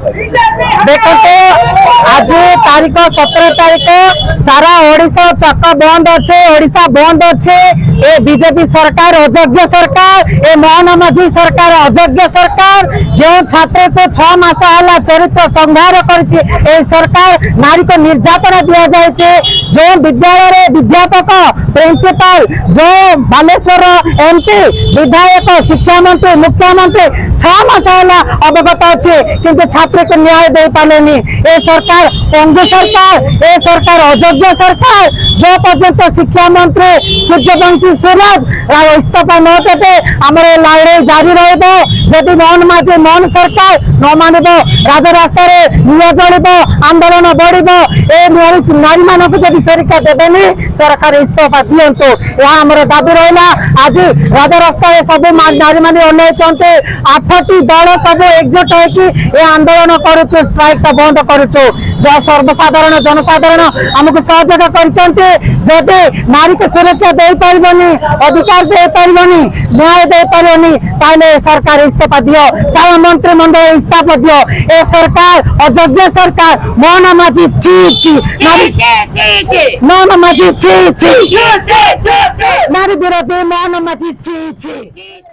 देखो आज तारीख 17 तारीख सारा ओडिशा चक बंद अच्छे, ओडिशा बंद अच्छे। ए बीजेपी सरकार अयोग्य सरकार, ए मोहन माझी सरकार अयोग्य सरकार। जो छात्र को 6 मास है चरित्र संहार कर सरकार नारी को निर्यातना दि जाए। जो विद्यालय विद्यापक प्रिंसिपाल जो बालेश्वर एमपी विधायक शिक्षा मंत्री मुख्यमंत्री 6 मास है अवगत अच्छे किंतु छात्र को न्याय दे पारे। ए सरकार पंगु सरकार, ए सरकार अयोग्य सरकार। जो पर्यंत शिक्षा मंत्री सूर्यवंशी सूरज इस्तीफा न देते आम लड़ाई जारी रही। मोहन माझी मोहन सरकार न मानव राजरास्ता निया जल आंदोलन बढ़ नारी मानक जब सुरक्षा देवेनि सरकार इस्तीफा दिंतु आम दाबी रहा। आज राजरास्ता सब नारी मैंने अनैते 8टी दल सब एकजुट होगी आंदोलन करुचु, स्ट्राइक बंद करुचु। सर्वसाधारण जनसाधारण आमको सहयोग कर नारी को सुरक्षा दे पारनी, अधिकार दे पारनी, न्याय दे पारनी ताले सरकार इस्तीफा दियो, सारा मंत्रिमंडल इस्तीफा दियो। ए सरकार अयोग्य सरकार मोहन माझी छी छी, मोहन माझी छी छी, नारी विरोधी मोहन माझी छी छी।